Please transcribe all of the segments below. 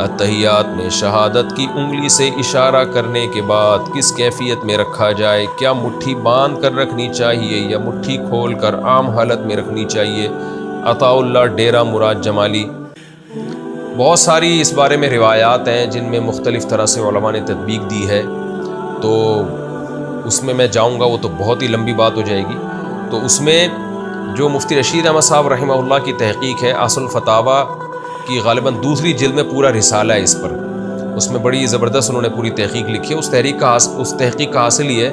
اتحیات میں شہادت کی انگلی سے اشارہ کرنے کے بعد کس کیفیت میں رکھا جائے؟ کیا مٹھی باندھ کر رکھنی چاہیے یا مٹھی کھول کر عام حالت میں رکھنی چاہیے؟ عطا اللہ ڈیرہ مراد جمالی۔ بہت ساری اس بارے میں روایات ہیں جن میں مختلف طرح سے علماء نے تطبیق دی ہے، تو اس میں جاؤں گا وہ تو بہت ہی لمبی بات ہو جائے گی۔ تو اس میں جو مفتی رشید احمد صاحب رحمہ اللہ کی تحقیق ہے اصل فتاوی کی، غالباً دوسری جلد میں پورا رسالہ ہے اس پر، اس میں بڑی زبردست انہوں نے پوری تحقیق لکھی ہے۔ اس تحقیق کا حاصل یہ ہے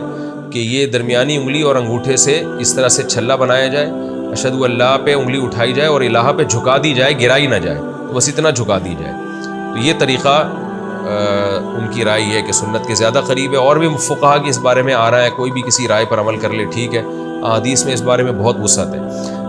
کہ یہ درمیانی انگلی اور انگوٹھے سے اس طرح سے چھلا بنایا جائے، اشہد اللہ پہ انگلی اٹھائی جائے اور الہ پہ جھکا دی جائے، گرائی نہ جائے، بس اتنا جھکا دی جائے۔ تو یہ طریقہ ان کی رائے ہے کہ سنت کے زیادہ قریب ہے، اور بھی فقہا کی اس بارے میں آ رہا ہے، کوئی بھی کسی رائے پر عمل کر لے ٹھیک ہے۔ احادیث میں اس بارے میں بہت وسعت ہے،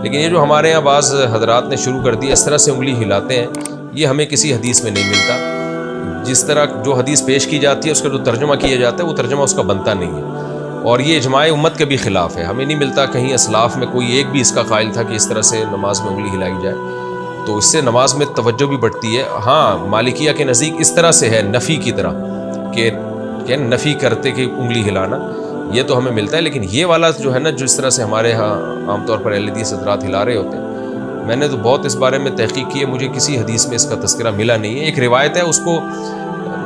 لیکن یہ جو ہمارے یہاں بعض حضرات نے شروع کر دی اس طرح سے انگلی ہلاتے ہیں، یہ ہمیں کسی حدیث میں نہیں ملتا۔ جس طرح جو حدیث پیش کی جاتی ہے اس کا جو ترجمہ کیا جاتا ہے وہ ترجمہ اس کا بنتا نہیں ہے، اور یہ اجماع امت کے بھی خلاف ہے۔ ہمیں نہیں ملتا کہیں اسلاف میں کوئی ایک بھی اس کا قائل تھا کہ اس طرح سے نماز میں انگلی ہلائی جائے، تو اس سے نماز میں توجہ بھی بڑھتی ہے۔ ہاں مالکیہ کے نزدیک اس طرح سے ہے نفی کی طرح کہ نفی کرتے کہ انگلی ہلانا، یہ تو ہمیں ملتا ہے، لیکن یہ والا جو ہے نا جو اس طرح سے ہمارے ہاں عام طور پر اہل حدیث حضرات ہلا رہے ہوتے ہیں، میں نے تو بہت اس بارے میں تحقیق کی ہے، مجھے کسی حدیث میں اس کا تذکرہ ملا نہیں ہے۔ ایک روایت ہے، اس کو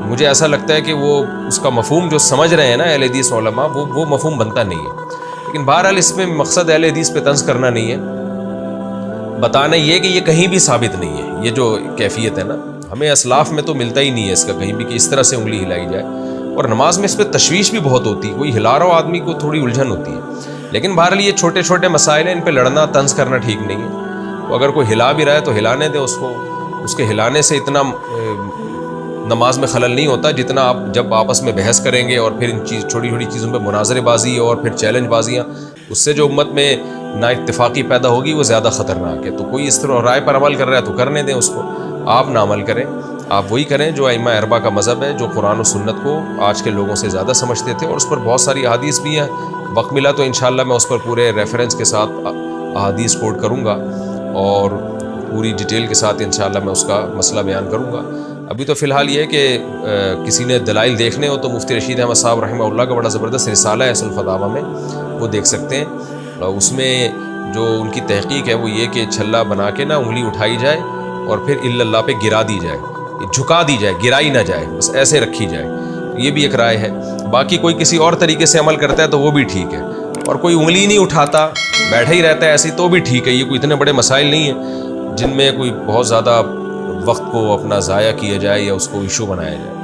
مجھے ایسا لگتا ہے کہ وہ اس کا مفہوم جو سمجھ رہے ہیں نا اہل حدیث علماء، وہ مفہوم بنتا نہیں ہے، لیکن بہرحال اس میں مقصد اہل حدیث پہ طنز کرنا نہیں ہے، بتانا یہ کہ یہ کہیں بھی ثابت نہیں ہے۔ یہ جو کیفیت ہے نا ہمیں اسلاف میں تو ملتا ہی نہیں ہے اس کا کہیں بھی کہ اس طرح سے انگلی ہلائی جائے، اور نماز میں اس پہ تشویش بھی بہت ہوتی ہے، کوئی ہلا رہا ہو آدمی کو تھوڑی الجھن ہوتی ہے، لیکن بہرحال یہ چھوٹے چھوٹے مسائل ہیں، ان پہ لڑنا طنز کرنا ٹھیک نہیں ہے۔ تو اگر کوئی ہلا بھی رہا ہے تو ہلانے دیں اس کو، اس کے ہلانے سے اتنا نماز میں خلل نہیں ہوتا جتنا آپ جب آپس میں بحث کریں گے اور پھر ان چھوٹی چھوٹی چیزوں پہ مناظرے بازی اور پھر چیلنج بازیاں، اس سے جو امت میں نا اتفاقی پیدا ہوگی وہ زیادہ خطرناک ہے۔ تو کوئی اس طرح رائے پر عمل کر رہا ہے تو کرنے دیں اس کو، آپ نہ عمل کریں، آپ وہی کریں جو ائمہ اربعہ کا مذہب ہے، جو قرآن و سنت کو آج کے لوگوں سے زیادہ سمجھتے تھے، اور اس پر بہت ساری احادیث بھی ہیں۔ وقت ملا تو انشاءاللہ میں اس پر پورے ریفرنس کے ساتھ احادیث کوٹ کروں گا اور پوری ڈیٹیل کے ساتھ انشاءاللہ میں اس کا مسئلہ بیان کروں گا۔ ابھی تو فی الحال یہ ہے کہ کسی نے دلائل دیکھنے ہو تو مفتی رشید احمد صاحب رحمہ اللہ کا بڑا زبردست رسالہ ہے اصل فتاوی میں، وہ دیکھ سکتے ہیں۔ اس میں جو ان کی تحقیق ہے وہ یہ کہ چھلا بنا کے نا انگلی اٹھائی جائے اور پھر اللہ پہ گرا دی جائے، جھکا دی جائے، گرائی نہ جائے، بس ایسے رکھی جائے، یہ بھی ایک رائے ہے۔ باقی کوئی کسی اور طریقے سے عمل کرتا ہے تو وہ بھی ٹھیک ہے، اور کوئی انگلی نہیں اٹھاتا بیٹھا ہی رہتا ہے ایسی تو بھی ٹھیک ہے۔ یہ کوئی اتنے بڑے مسائل نہیں ہیں جن میں کوئی بہت زیادہ وقت کو اپنا ضائع کیا جائے یا اس کو ایشو بنایا جائے۔